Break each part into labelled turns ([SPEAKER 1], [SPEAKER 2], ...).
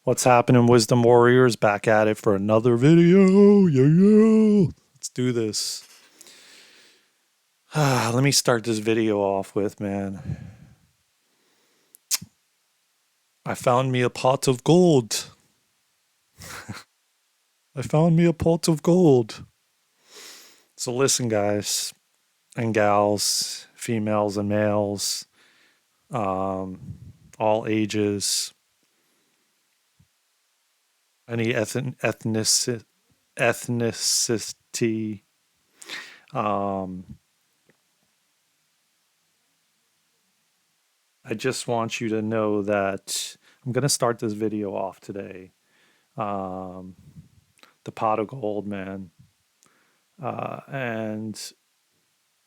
[SPEAKER 1] What's happening, Wisdom Warriors? Back at it for another video. Yeah. Let's do this. Let me start this video off with, man. I found me a pot of gold. I found me a pot of gold. So listen, guys and gals, females and males, um, all ages, any ethnicity. Um, I just want you to know that I'm going to start this video off today. Um, the pot of gold, man. And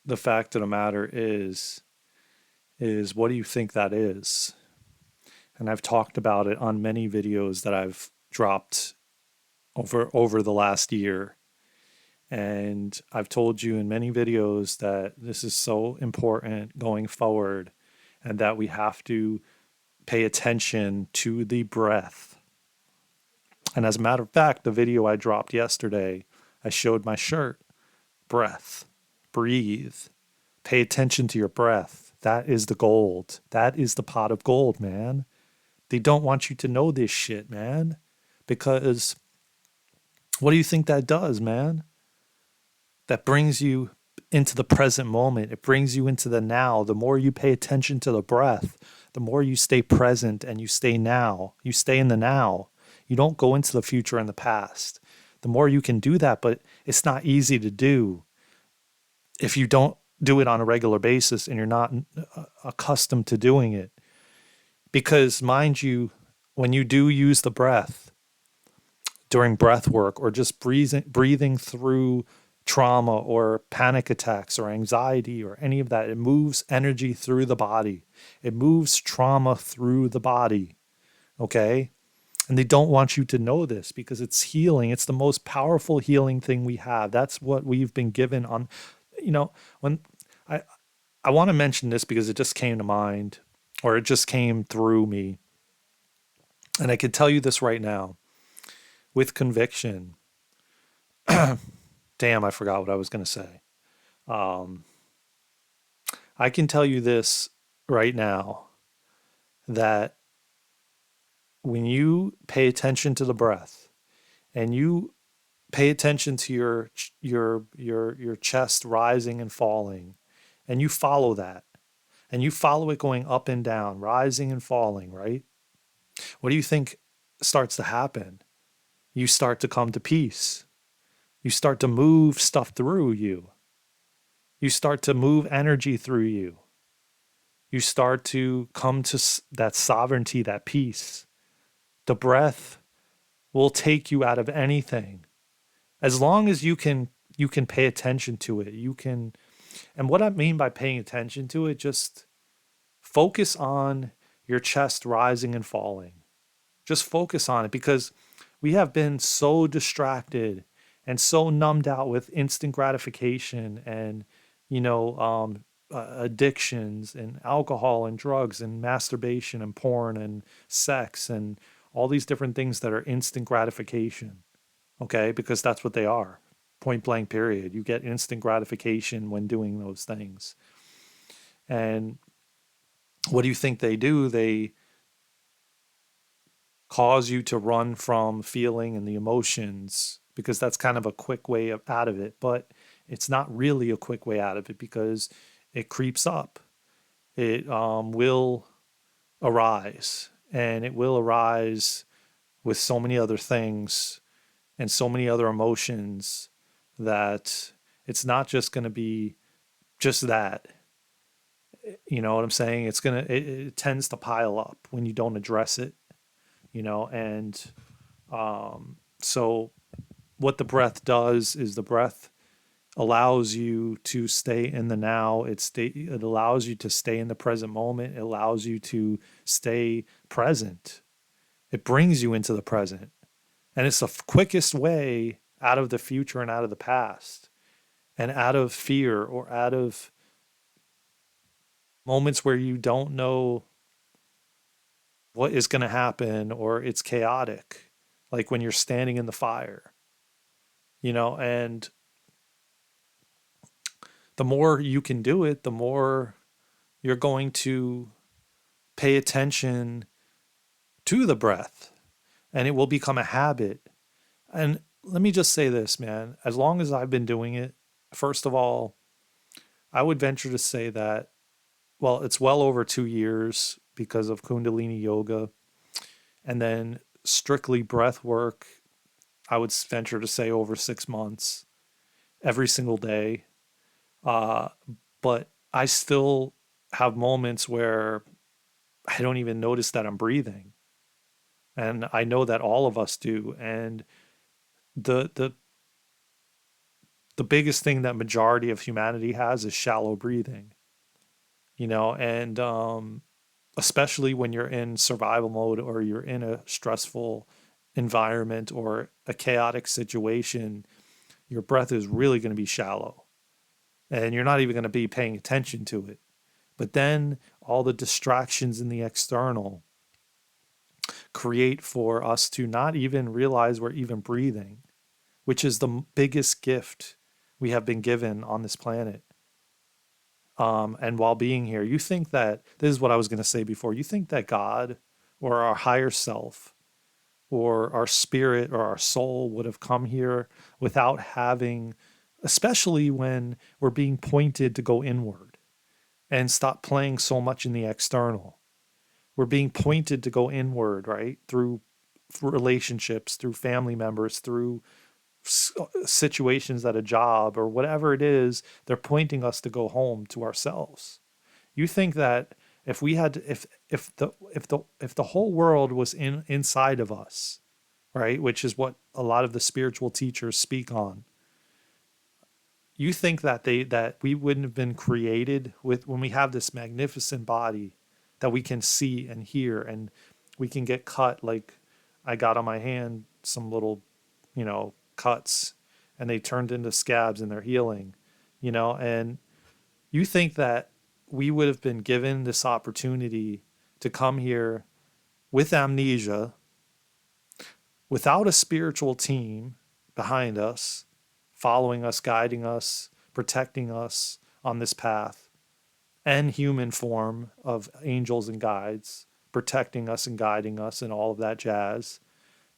[SPEAKER 1] the fact of the matter is what do you think that is? And I've talked about it on many videos that I've dropped over the last year. And I've told you in many videos that this is so important going forward and that we have to pay attention to the breath. And as a matter of fact, the video I dropped yesterday, I showed my shirt. Breath. Breathe. Pay attention to your breath. That is the gold. That is the pot of gold, man. They don't want you to know this shit, man. Because what do you think that does, man? That brings you into the present moment. It brings you into the now. The more you pay attention to the breath, the more you stay present and you stay now. You stay in the now. You don't go into the future and the past. The more you can do that, but it's not easy to do if you don't do it on a regular basis and you're not accustomed to doing it. Because, mind you, when you do use the breath during breath work or just breathing through trauma or panic attacks or anxiety or any of that, it moves energy through the body. It moves trauma through the body. Okay? And they don't want you to know this because it's healing. It's the most powerful healing thing we have. That's what we've been given on, when I, I want to mention this because it just came to mind or it just came through me. And I can tell you this right now with conviction. Damn, I forgot what I was going to say. Um, I can tell you this right now that when you pay attention to the breath and you pay attention to your chest rising and falling and you follow that and you follow it going up and down, rising and falling, right? What do you think starts to happen? You start to come to peace. You start to move stuff through you. You start to move energy through you. You start to come to that sovereignty, that peace. The breath will take you out of anything. As long as you can pay attention to it. You can, and what I mean by paying attention to it, just focus on your chest rising and falling. Just focus on it because we have been so distracted and so numbed out with instant gratification and, addictions and alcohol and drugs and masturbation and porn and sex and all these different things that are instant gratification. Okay. Because that's what they are. Point blank, period. You get instant gratification when doing those things. And what do you think they do? They cause you to run from feeling and the emotions because that's kind of a quick way out of it, but it's not really a quick way out of it because it creeps up. It will arise and it will arise with so many other things and so many other emotions that it's not just going to be just that. You know what I'm saying? It tends to pile up when you don't address it, and so what the breath does is the breath allows you to stay in the now. It allows you to stay in the present moment. It allows you to stay present. It brings you into the present. And it's the quickest way out of the future and out of the past and out of fear or out of moments where you don't know what is going to happen, or it's chaotic, like when you're standing in the fire, and the more you can do it, the more you're going to pay attention to the breath, and it will become a habit. And let me just say this, man, as long as I've been doing it, first of all, I would venture to say that, well, it's well over 2 years because of Kundalini yoga, and then strictly breath work, I would venture to say over 6 months, every single day. Uh, but I still have moments where I don't even notice that I'm breathing. And I know that all of us do. And the the the biggest thing that majority of humanity has is shallow breathing, and especially when you're in survival mode, or you're in a stressful environment or a chaotic situation, your breath is really going to be shallow, and you're not even going to be paying attention to it. But then all the distractions in the external create for us to not even realize we're even breathing, which is the biggest gift we have been given on this planet. And while being here, you think that this is what I was going to say before. You think that God or our higher self or our spirit or our soul would have come here without having, especially when we're being pointed to go inward and stop playing so much in the external. We're being pointed to go inward, right? Through relationships, through family members, through situations at a job or whatever it is, they're pointing us to go home to ourselves. You think that if we had to, if the whole world was inside of us, right, which is what a lot of the spiritual teachers speak on, you think that we wouldn't have been created with, when we have this magnificent body that we can see and hear, and we can get cut, like I got on my hand some little, cuts, and they turned into scabs and they're healing, and you think that we would have been given this opportunity to come here with amnesia, without a spiritual team behind us, following us, guiding us, protecting us on this path, and human form of angels and guides protecting us and guiding us and all of that jazz.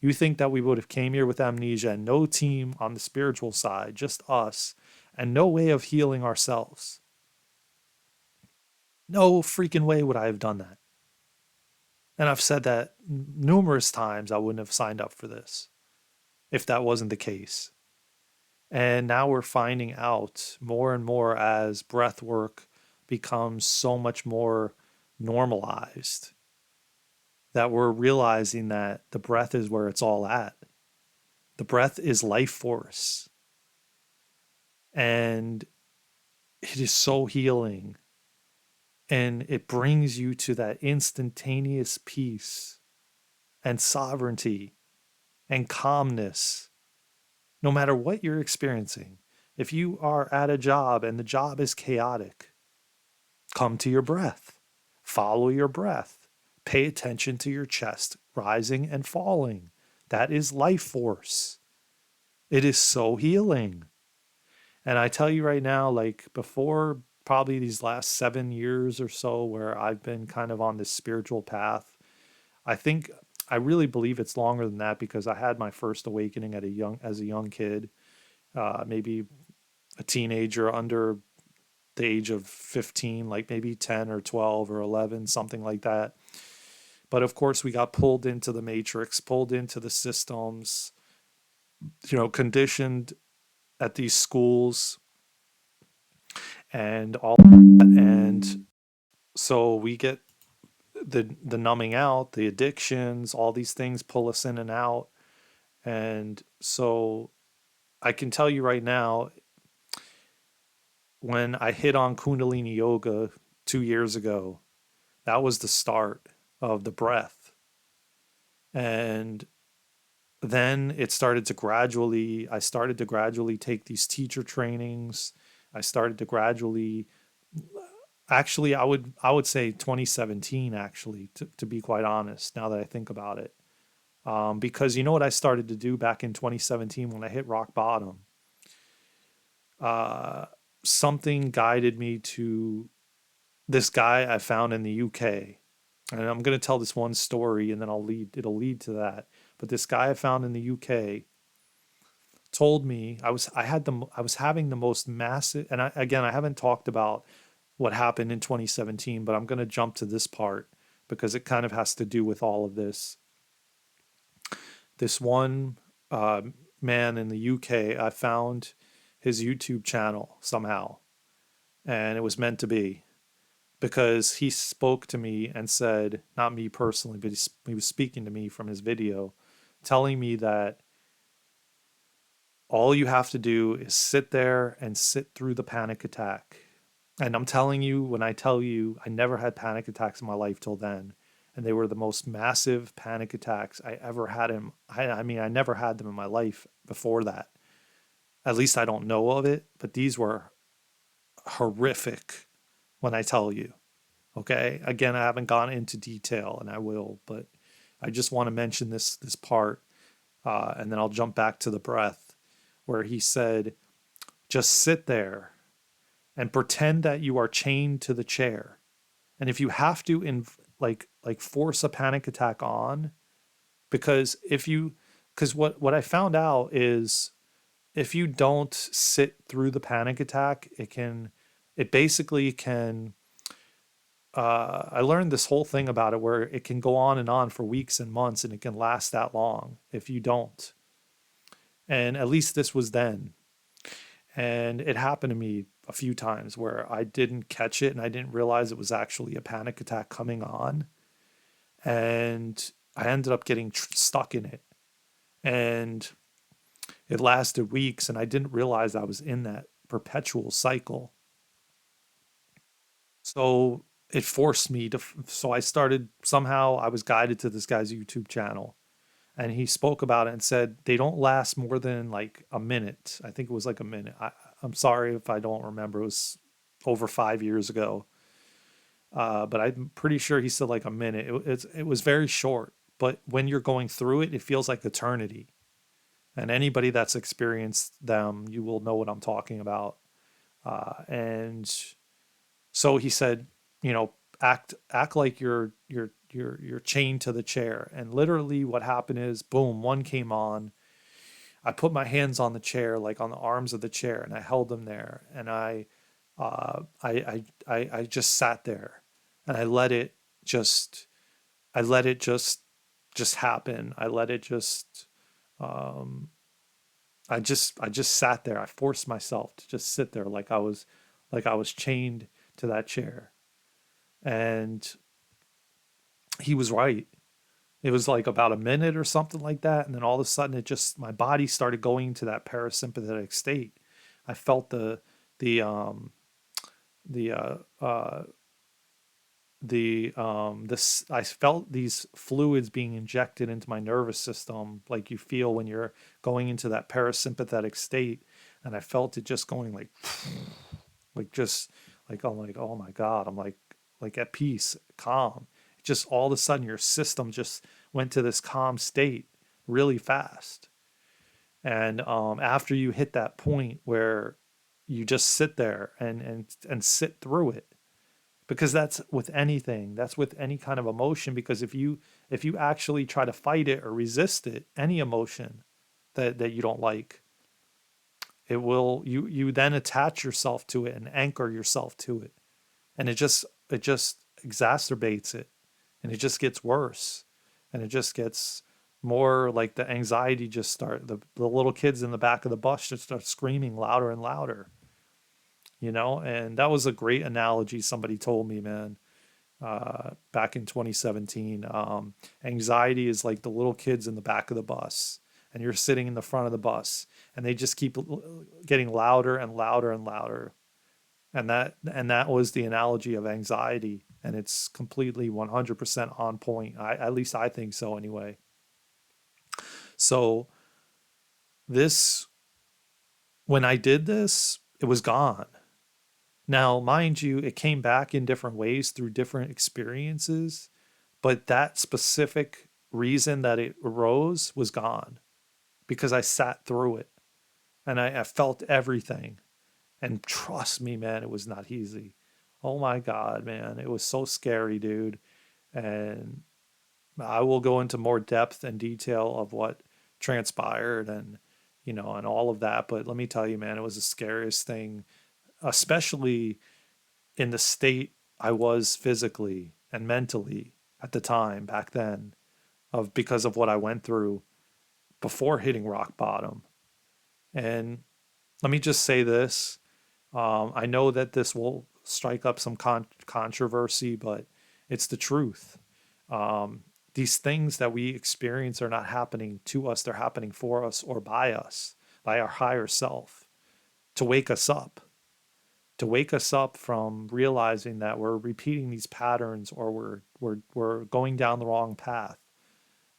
[SPEAKER 1] You think that we would have came here with amnesia and no team on the spiritual side, just us, and no way of healing ourselves? No freaking way would I have done that. And I've said that numerous times. I wouldn't have signed up for this if that wasn't the case. And now we're finding out more and more as breath work becomes so much more normalized, that we're realizing that the breath is where it's all at. The breath is life force. And it is so healing. And it brings you to that instantaneous peace and sovereignty and calmness, no matter what you're experiencing. If you are at a job and the job is chaotic, come to your breath, follow your breath, pay attention to your chest rising and falling. That is life force. It is so healing. And I tell you right now, like before probably these last 7 years or so, where I've been kind of on this spiritual path, I think I really believe it's longer than that, because I had my first awakening as a young kid, maybe a teenager under the age of 15, like maybe 10 or 12 or 11, something like that. But of course, we got pulled into the matrix, pulled into the systems, conditioned at these schools and all that. And so we get the numbing out, the addictions, all these things pull us in and out. And so I can tell you right now, when I hit on Kundalini yoga 2 years ago, that was the start of the breath. And then I started to gradually take these teacher trainings. I started to gradually Actually, I would say 2017, actually, to be quite honest, now that I think about it. Because you know what I started to do back in 2017 when I hit rock bottom? Uh, Something guided me to this guy I found in the UK. And I'm going to tell this one story and then it'll lead to that. But this guy I found in the UK told me I was having the most massive, and again, I haven't talked about what happened in 2017, but I'm going to jump to this part because it kind of has to do with all of this. This one uh, man in the UK, I found his YouTube channel somehow, and it was meant to be because he spoke to me and said, not me personally, but he was speaking to me from his video, telling me that all you have to do is sit there and sit through the panic attack. And I'm telling you, when I tell you, I never had panic attacks in my life till then. And they were the most massive panic attacks I ever had I mean, I never had them in my life before that. At least I don't know of it, but these were horrific when I tell you. Okay. Again, I haven't gone into detail and I will, but I just want to mention this part, and then I'll jump back to the breath where he said, just sit there and pretend that you are chained to the chair. And if you have to like force a panic attack on, because if you because what I found out is if you don't sit through the panic attack, it basically can I learned this whole thing about it where it can go on and on for weeks and months and it can last that long if you don't. And at least this was then. And it happened to me a few times where I didn't catch it and I didn't realize it was actually a panic attack coming on. And I ended up getting stuck in it. And it lasted weeks and I didn't realize I was in that perpetual cycle. So it forced me to, so I started somehow, I was guided to this guy's YouTube channel and he spoke about it and said they don't last more than like a minute. I think it was like a minute. I'm sorry if I don't remember. It was over 5 years ago. But I'm pretty sure he said like a minute. It was very short, but when you're going through it, it feels like eternity. And anybody that's experienced them, you will know what I'm talking about. And so he said, you know, act like you're chained to the chair. And literally, what happened is, boom, one came on. I put my hands on the chair, like on the arms of the chair, and I held them there. And I just sat there, and just, I let it just happen. I let it just, um, I just sat there. I forced myself to just sit there like I was chained to that chair. And he was right. It was like about a minute or something like that. And then all of a sudden my body started going into that parasympathetic state. I felt the, the, this, I felt these fluids being injected into my nervous system, like you feel when you're going into that parasympathetic state. And I felt it just going like just like I'm like, oh my God, I'm like at peace, calm. Just all of a sudden your system just went to this calm state really fast. And after you hit that point where you just sit there and sit through it, because that's with anything, that's with any kind of emotion. Because if you actually try to fight it or resist it, any emotion that you don't like, it will you then attach yourself to it and anchor yourself to it, and it just exacerbates it, and it just gets worse, and it just gets more like the anxiety just start the little kids in the back of the bus just start screaming louder and louder, you know. And that was a great analogy somebody told me, man, back in 2017. Anxiety is like the little kids in the back of the bus, and you're sitting in the front of the bus, and they just keep getting louder and louder and louder. And that was the analogy of anxiety, and it's completely 100% on point. At least I think so anyway. So this when I did this, it was gone. Now, mind you, it came back in different ways through different experiences, but that specific reason that it arose was gone because I sat through it and I felt everything. And trust me, man, it was not easy. Oh my God, man. It was so scary, dude. And I will go into more depth and detail of what transpired and, and all of that. But let me tell you, man, it was the scariest thing, especially in the state I was physically and mentally at the time back then, of because of what I went through before hitting rock bottom. And let me just say this. I know that this will strike up some controversy, but it's the truth. Um, these things that we experience are not happening to us, they're happening for us or by us, by our higher self, to wake us up, from realizing that we're repeating these patterns or we're going down the wrong path.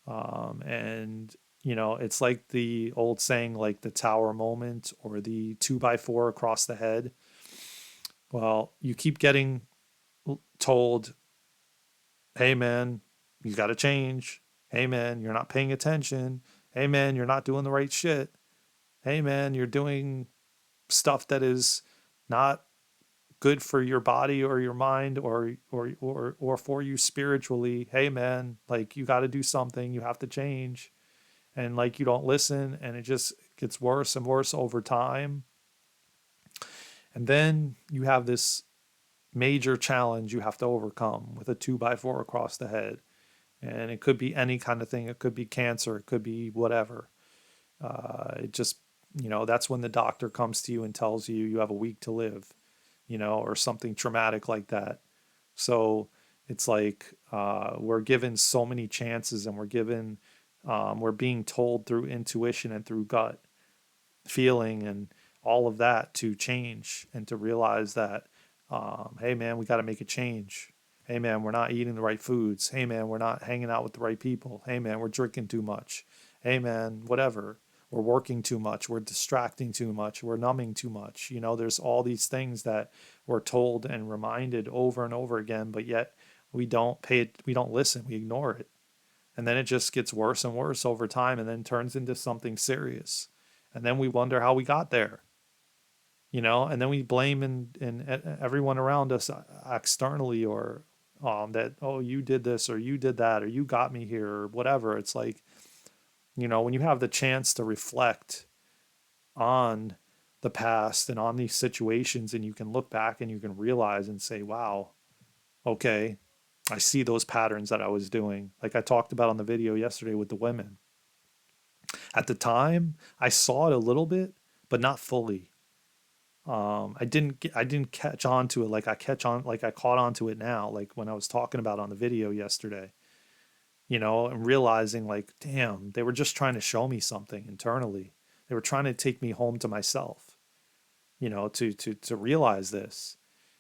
[SPEAKER 1] And it's like the old saying, like the tower moment or the 2x4 across the head. Well, you keep getting told, hey man, you got to change. Hey man, you're not paying attention. Hey man, you're not doing the right shit. Hey man, you're doing stuff that is not good for your body or your mind or for you spiritually. Hey man, like you got to do something. You have to change. And like you don't listen, and it just gets worse and worse over time. And then you have this major challenge you have to overcome with a 2x4 across the head. And it could be any kind of thing. It could be cancer. It could be whatever. It just, that's when the doctor comes to you and tells you you have a week to live, or something traumatic like that. So it's like we're given so many chances, and we're being told through intuition and through gut feeling and all of that to change and to realize that, hey man, we got to make a change. Hey man, we're not eating the right foods. Hey man, we're not hanging out with the right people. Hey man, we're drinking too much. Hey man, whatever. We're working too much. We're distracting too much. We're numbing too much. There's all these things that we're told and reminded over and over again, but yet we don't pay it. We don't listen. We ignore it. And then it just gets worse and worse over time and then turns into something serious. And then we wonder how we got there, and then we blame and everyone around us externally, or that, oh, you did this or you did that or you got me here or whatever. It's like, when you have the chance to reflect on the past and on these situations, and you can look back and you can realize and say, wow, okay, I see those patterns that I was doing. Like I talked about on the video yesterday with the women. At the time, I saw it a little bit, but not fully. I didn't catch on to it like I caught on to it now, like when I was talking about on the video yesterday, and realizing like, damn, they were just trying to show me something internally. They were trying to take me home to myself, to realize this.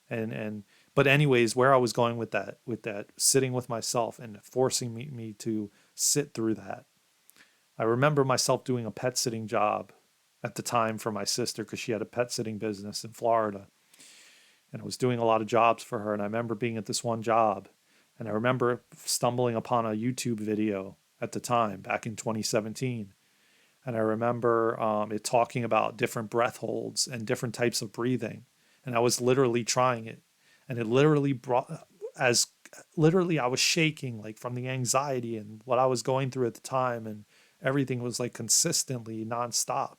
[SPEAKER 1] And but anyways, where I was going with that sitting with myself and forcing me to sit through that. I remember myself doing a pet sitting job at the time for my sister because she had a pet sitting business in Florida. And I was doing a lot of jobs for her. And I remember being at this one job. And I remember stumbling upon a YouTube video at the time, back in 2017. And I remember it talking about different breath holds and different types of breathing. And I was literally trying it. And it literally as literally I was shaking like from the anxiety and what I was going through at the time. And everything was like consistently nonstop.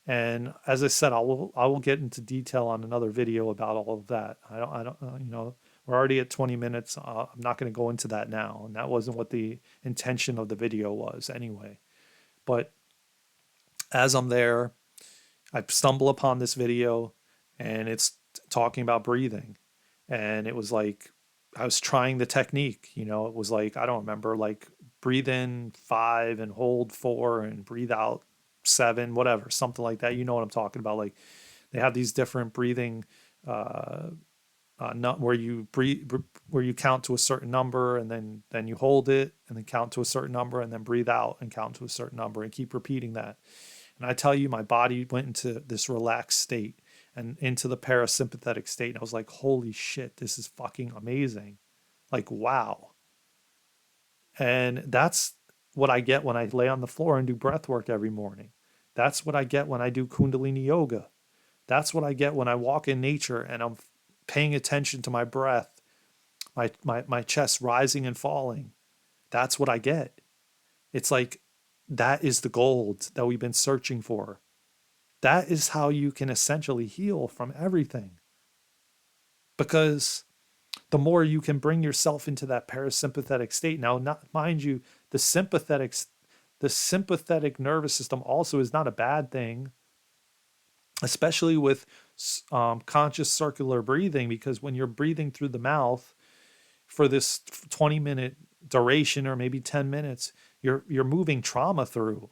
[SPEAKER 1] And as I said, I will get into detail on another video about all of that. I don't we're already at 20 minutes. I'm not going to go into that now, and that wasn't what the intention of the video was anyway. But as I'm there, I stumble upon this video, and it's talking about breathing, and it was like I was trying the technique. It was like, I don't remember, like breathe in 5 and hold 4 and breathe out 7, whatever, something like that. You know what I'm talking about? Like they have these different breathing, not where you breathe, where you count to a certain number and then you hold it and then count to a certain number and then breathe out and count to a certain number and keep repeating that. And I tell you, my body went into this relaxed state. and into the parasympathetic state. And I was like, holy shit, this is fucking amazing. Like, wow. And that's what I get when I lay on the floor and do breath work every morning. That's what I get when I do Kundalini yoga. That's what I get when I walk in nature and I'm paying attention to my breath, my chest rising and falling. That's what I get. It's like that is the gold that we've been searching for. That is how you can essentially heal from everything. Because the more you can bring yourself into that parasympathetic state. Now, not mind you, the sympathetic the sympathetic nervous system also is not a bad thing, especially with conscious circular breathing, because when you're breathing through the mouth for this 20-minute duration or maybe 10 minutes, you're moving trauma through.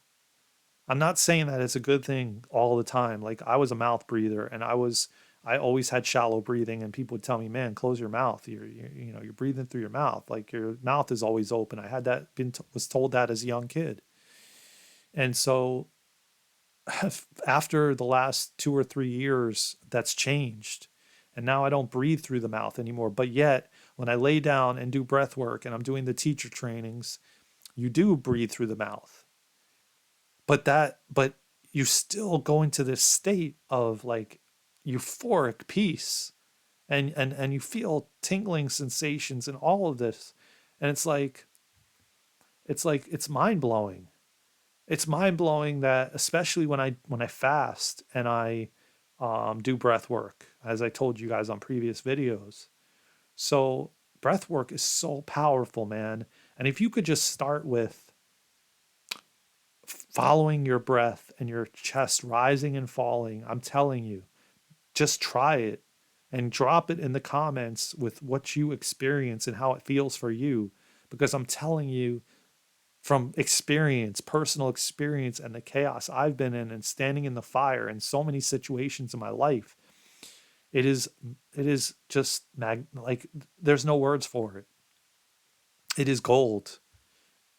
[SPEAKER 1] I'm not saying that it's a good thing all the time. Like, I was a mouth breather, and I always had shallow breathing, and people would tell me, "Man, close your mouth. You're breathing through your mouth. Like, your mouth is always open." I had that was told that as a young kid. And so after the last 2 or 3 years, that's changed. And now I don't breathe through the mouth anymore. But yet, when I lay down and do breath work and I'm doing the teacher trainings, you do breathe through the mouth. But you still go into this state of like euphoric peace, and you feel tingling sensations and all of this. And it's mind blowing. It's mind blowing that, especially when I fast and I do breath work, as I told you guys on previous videos. So breath work is so powerful, man. And if you could just start with following your breath and your chest rising and falling, I'm telling you, just try it and drop it in the comments with what you experience and how it feels for you. Because I'm telling you, from experience, personal experience, and the chaos I've been in and standing in the fire in so many situations in my life, it is just like there's no words for it. It is gold.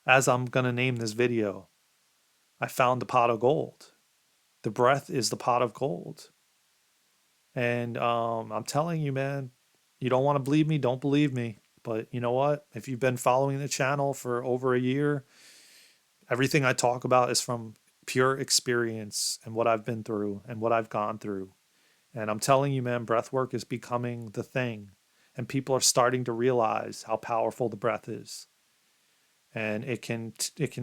[SPEAKER 1] As I'm gonna name this video, I found the pot of gold. The breath is the pot of gold. And I'm telling you, man, you don't want to believe me, don't believe me. But you know what? If you've been following the channel for over a year, everything I talk about is from pure experience and what I've been through and what I've gone through. And I'm telling you, man, breath work is becoming the thing. And people are starting to realize how powerful the breath is. And it can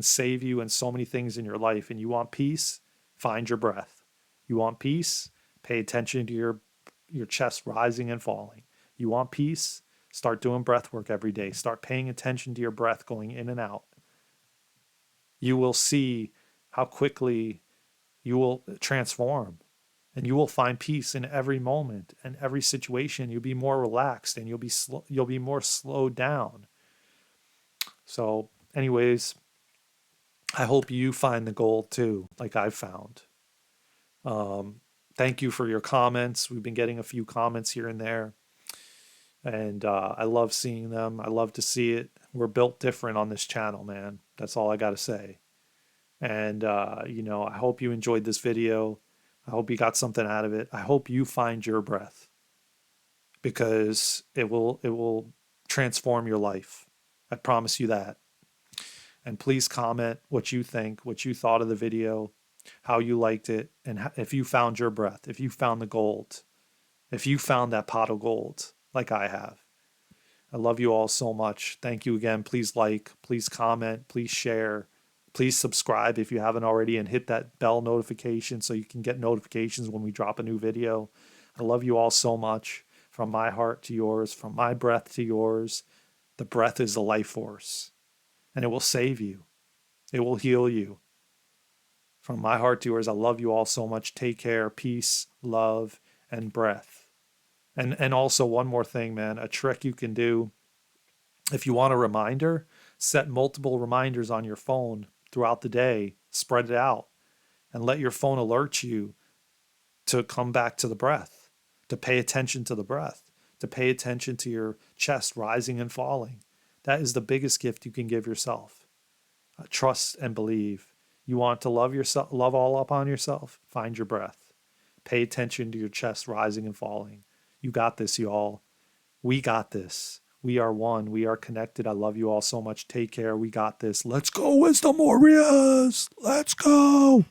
[SPEAKER 1] save you in so many things in your life. And you want peace? Find your breath. You want peace? Pay attention to your chest rising and falling. You want peace? Start doing breath work every day. Start paying attention to your breath going in and out. You will see how quickly you will transform, and you will find peace in every moment and every situation. You'll be more relaxed, and you'll be more slowed down. So anyways, I hope you find the gold too, like I've found. Thank you for your comments. We've been getting a few comments here and there, and I love seeing them. I love to see it. We're built different on this channel, man. That's all I got to say. And, I hope you enjoyed this video. I hope you got something out of it. I hope you find your breath, because it will transform your life. I promise you that. And please comment what you think, what you thought of the video, how you liked it, and if you found your breath, if you found the gold, if you found that pot of gold like I have. I love you all so much. Thank you again. Please like, please comment, please share. Please subscribe if you haven't already, and hit that bell notification so you can get notifications when we drop a new video. I love you all so much. From my heart to yours, from my breath to yours. The breath is the life force, and it will save you. It will heal you. From my heart to yours, I love you all so much. Take care, peace, love, and breath. And also one more thing, man, a trick you can do. If you want a reminder, set multiple reminders on your phone throughout the day, spread it out, and let your phone alert you to come back to the breath, to pay attention to the breath, to pay attention to your chest rising and falling. That is the biggest gift you can give yourself. Trust and believe. You want to love yourself, love all up on yourself? Find your breath. Pay attention to your chest rising and falling. You got this, y'all. We got this. We are one. We are connected. I love you all so much. Take care. We got this. Let's go, Wisdom Warriors. Let's go.